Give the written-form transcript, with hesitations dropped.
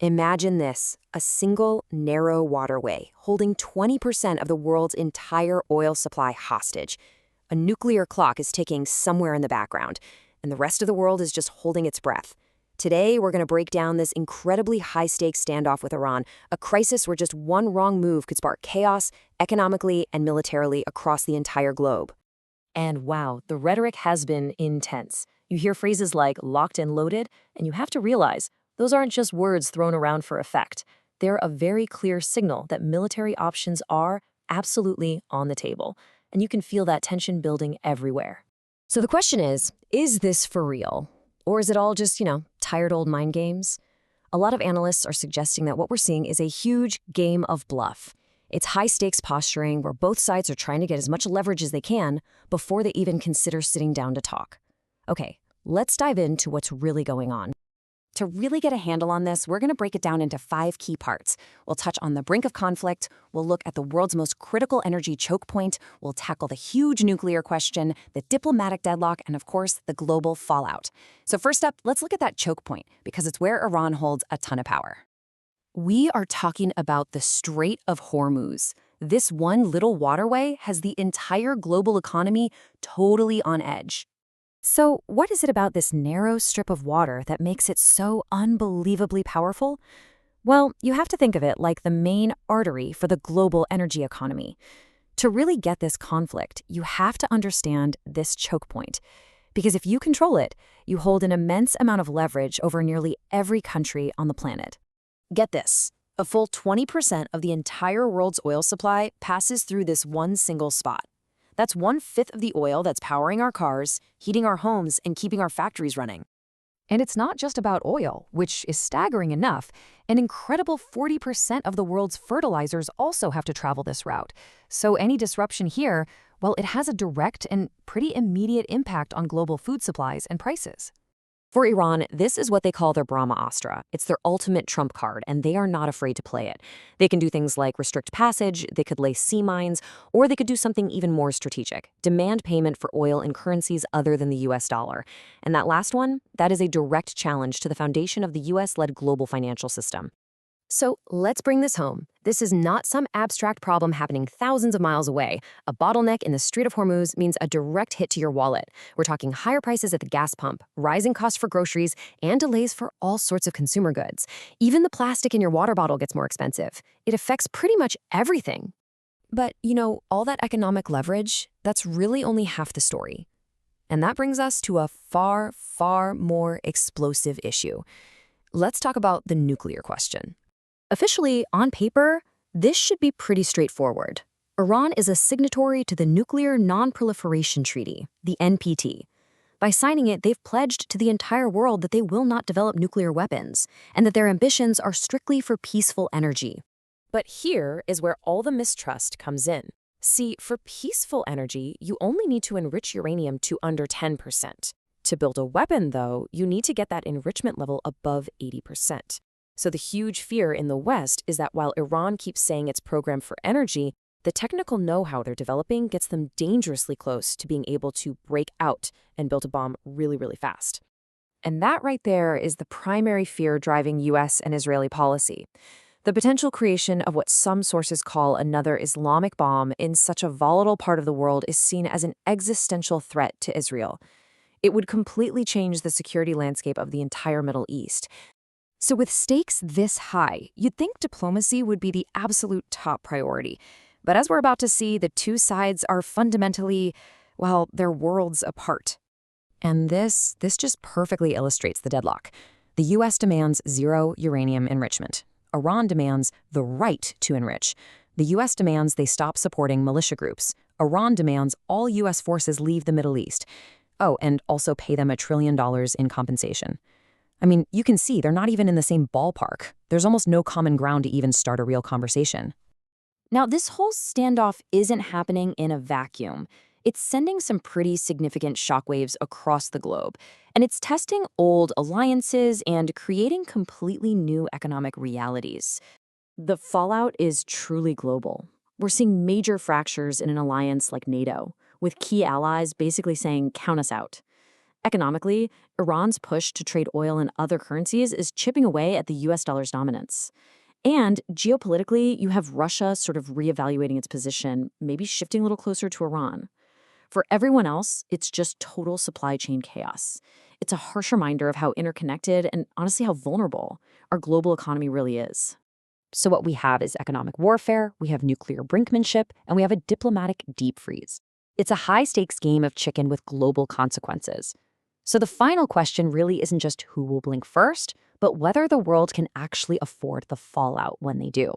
Imagine this, a single, narrow waterway holding 20% of the world's entire oil supply hostage. A nuclear clock is ticking somewhere in the background, and the rest of the world is just holding its breath. Today, we're going to break down this incredibly high-stakes standoff with Iran, a crisis where just one wrong move could spark chaos, economically and militarily, across the entire globe. And wow, the rhetoric has been intense. You hear phrases like locked and loaded, and you have to realize those aren't just words thrown around for effect. They're a very clear signal that military options are absolutely on the table, and you can feel that tension building everywhere. So the question is this for real? Or is it all just, tired old mind games? A lot of analysts are suggesting that what we're seeing is a huge game of bluff. It's high-stakes posturing where both sides are trying to get as much leverage as they can before they even consider sitting down to talk. Okay, let's dive into what's really going on. To really get a handle on this, we're going to break it down into 5 key parts. We'll touch on the brink of conflict, we'll look at the world's most critical energy choke point, we'll tackle the huge nuclear question, the diplomatic deadlock, and of course, the global fallout. So first up, let's look at that choke point, because it's where Iran holds a ton of power. We are talking about the Strait of Hormuz. This one little waterway has the entire global economy totally on edge. So what is it about this narrow strip of water that makes it so unbelievably powerful? Well, you have to think of it like the main artery for the global energy economy. To really get this conflict, you have to understand this choke point. Because if you control it, you hold an immense amount of leverage over nearly every country on the planet. Get this, a full 20% of the entire world's oil supply passes through this one single spot. That's 1/5 of the oil that's powering our cars, heating our homes, and keeping our factories running. And it's not just about oil, which is staggering enough. An incredible 40% of the world's fertilizers also have to travel this route. So any disruption here, well, it has a direct and pretty immediate impact on global food supplies and prices. For Iran, this is what they call their Brahma Astra. It's their ultimate trump card, and they are not afraid to play it. They can do things like restrict passage, they could lay sea mines, or they could do something even more strategic, demand payment for oil in currencies other than the US dollar. And that last one, that is a direct challenge to the foundation of the US-led global financial system. So let's bring this home. This is not some abstract problem happening thousands of miles away. A bottleneck in the Strait of Hormuz means a direct hit to your wallet. We're talking higher prices at the gas pump, rising costs for groceries, and delays for all sorts of consumer goods. Even the plastic in your water bottle gets more expensive. It affects pretty much everything. But, all that economic leverage, that's really only half the story. And that brings us to a far, far more explosive issue. Let's talk about the nuclear question. Officially, on paper, this should be pretty straightforward. Iran is a signatory to the Nuclear Non-Proliferation Treaty, the NPT. By signing it, they've pledged to the entire world that they will not develop nuclear weapons, and that their ambitions are strictly for peaceful energy. But here is where all the mistrust comes in. See, for peaceful energy, you only need to enrich uranium to under 10%. To build a weapon, though, you need to get that enrichment level above 80%. So the huge fear in the West is that while Iran keeps saying it's programmed for energy, the technical know-how they're developing gets them dangerously close to being able to break out and build a bomb really, really fast. And that right there is the primary fear driving US and Israeli policy. The potential creation of what some sources call another Islamic bomb in such a volatile part of the world is seen as an existential threat to Israel. It would completely change the security landscape of the entire Middle East. So with stakes this high, you'd think diplomacy would be the absolute top priority. But as we're about to see, the two sides are fundamentally, well, they're worlds apart. And this just perfectly illustrates the deadlock. The US demands zero uranium enrichment. Iran demands the right to enrich. The US demands they stop supporting militia groups. Iran demands all US forces leave the Middle East. Oh, and also pay them $1 trillion in compensation. I mean, you can see they're not even in the same ballpark. There's almost no common ground to even start a real conversation. Now, this whole standoff isn't happening in a vacuum. It's sending some pretty significant shockwaves across the globe, and it's testing old alliances and creating completely new economic realities. The fallout is truly global. We're seeing major fractures in an alliance like NATO, with key allies basically saying, count us out. Economically, Iran's push to trade oil in other currencies is chipping away at the US dollar's dominance. And geopolitically, you have Russia sort of reevaluating its position, maybe shifting a little closer to Iran. For everyone else, it's just total supply chain chaos. It's a harsh reminder of how interconnected and honestly how vulnerable our global economy really is. So what we have is economic warfare, we have nuclear brinkmanship, and we have a diplomatic deep freeze. It's a high-stakes game of chicken with global consequences. So the final question really isn't just who will blink first, but whether the world can actually afford the fallout when they do.